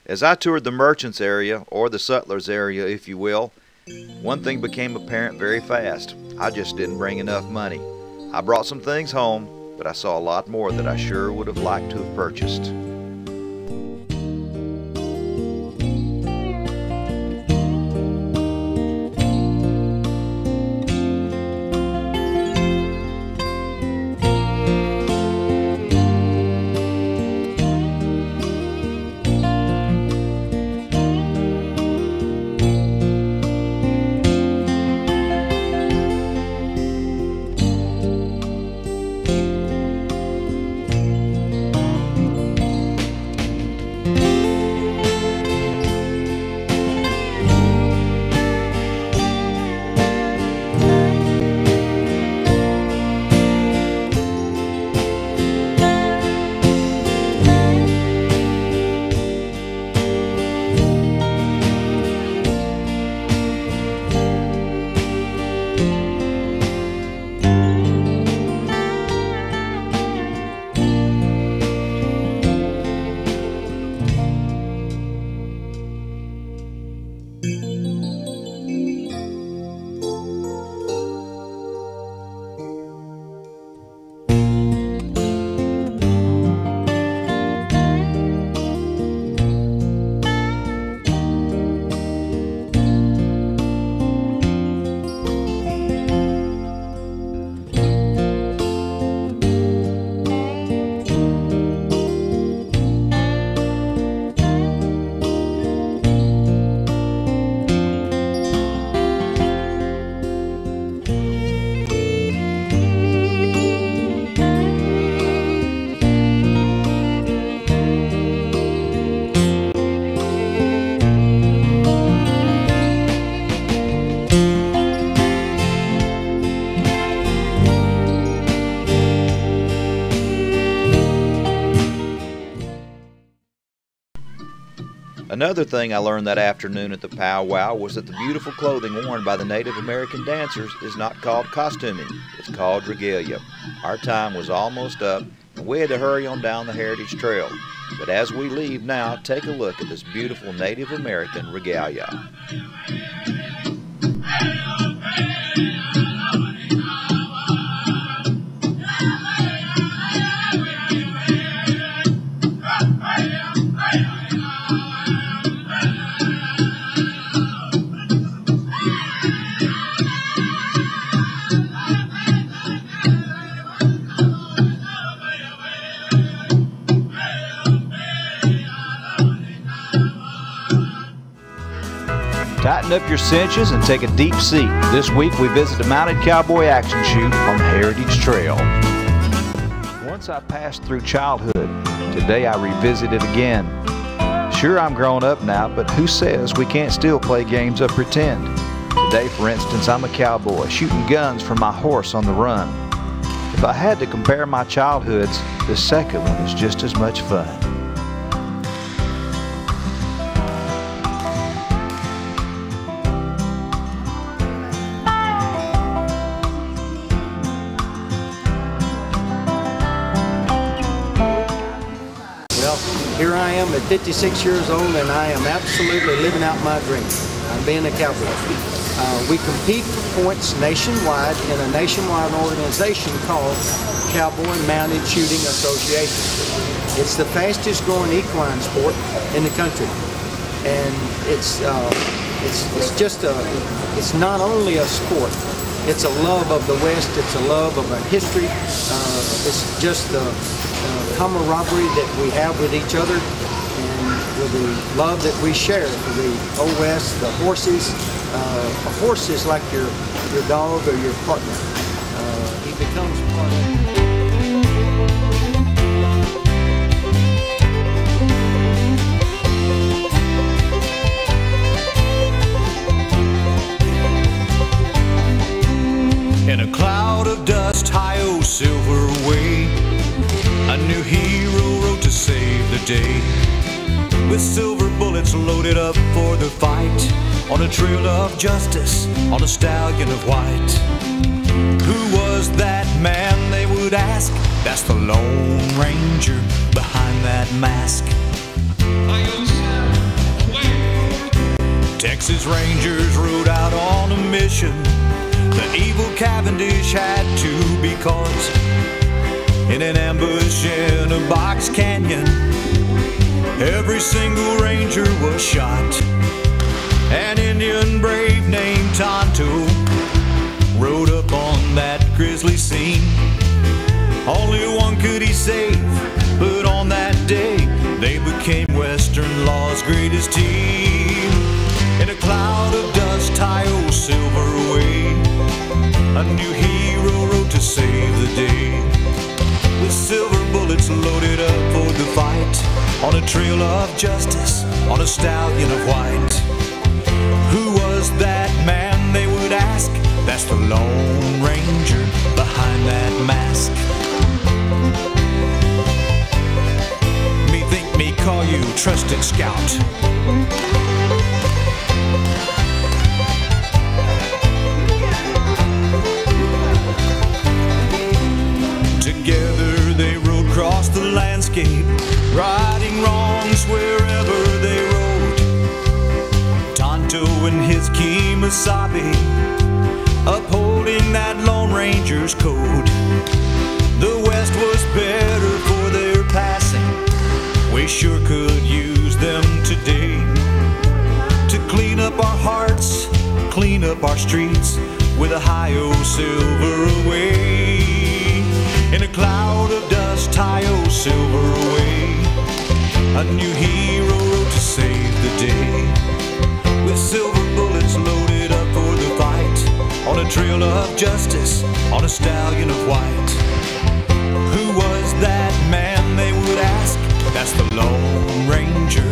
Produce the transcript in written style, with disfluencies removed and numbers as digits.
As I toured the merchants area, or the sutlers area if you will, one thing became apparent very fast. I just didn't bring enough money. I brought some things home, but I saw a lot more that I sure would have liked to have purchased. Another thing I learned that afternoon at the powwow was that the beautiful clothing worn by the Native American dancers is not called costuming, it's called regalia. Our time was almost up, and we had to hurry on down the Heritage Trail. But as we leave now, take a look at this beautiful Native American regalia. Tighten up your cinches and take a deep seat. This week we visit a mounted cowboy action shoot on the Heritage Trail. Once I passed through childhood, today I revisit it again. Sure, I'm grown up now, but who says we can't still play games of pretend? Today, for instance, I'm a cowboy shooting guns from my horse on the run. If I had to compare my childhoods, the second one is just as much fun. Here I am at 56 years old, and I am absolutely living out my dream. I'm being a cowboy. We compete for points nationwide in a nationwide organization called Cowboy Mounted Shooting Association. It's the fastest growing equine sport in the country, and it's not only a sport. It's a love of the West. It's a love of our history. It's just the camaraderie that we have with each other, and with the love that we share for the Old West, the horses. A horse is like your dog or your partner. He becomes part of it. In a cloud of dust, high-o silver away, a new hero rode to save the day. With silver bullets loaded up for the fight, on a trail of justice, on a stallion of white. Who was that man, they would ask? That's the Lone Ranger behind that mask. Texas Rangers rode out on a mission. The evil Cavendish had to be caught in an ambush in a box canyon. Every single ranger was shot. An Indian brave named Tonto rode up on that grisly scene. Only one could he save, but on that day they became Western law's greatest team. In a cloud of dust, tie-o silver away, a new hero rode to save the day. With silver bullets loaded up for the fight, on a trail of justice, on a stallion of white. Who was that man, they would ask? That's the Lone Ranger behind that mask. Me think me call you trusted scout. Together they rode across the landscape, righting wrongs wherever they rode. Tonto and his Kemosabe, upholding that Lone Ranger's code. The West was better for their passing. We sure could use them today to clean up our hearts, clean up our streets with a hi-o silver away. In a cloud of dust, hi-o silver away, a new hero rode to save the day. With silver bullets loaded up for the fight, on a trail of justice, on a stallion of white. Who was that man, they would ask? That's the Lone Ranger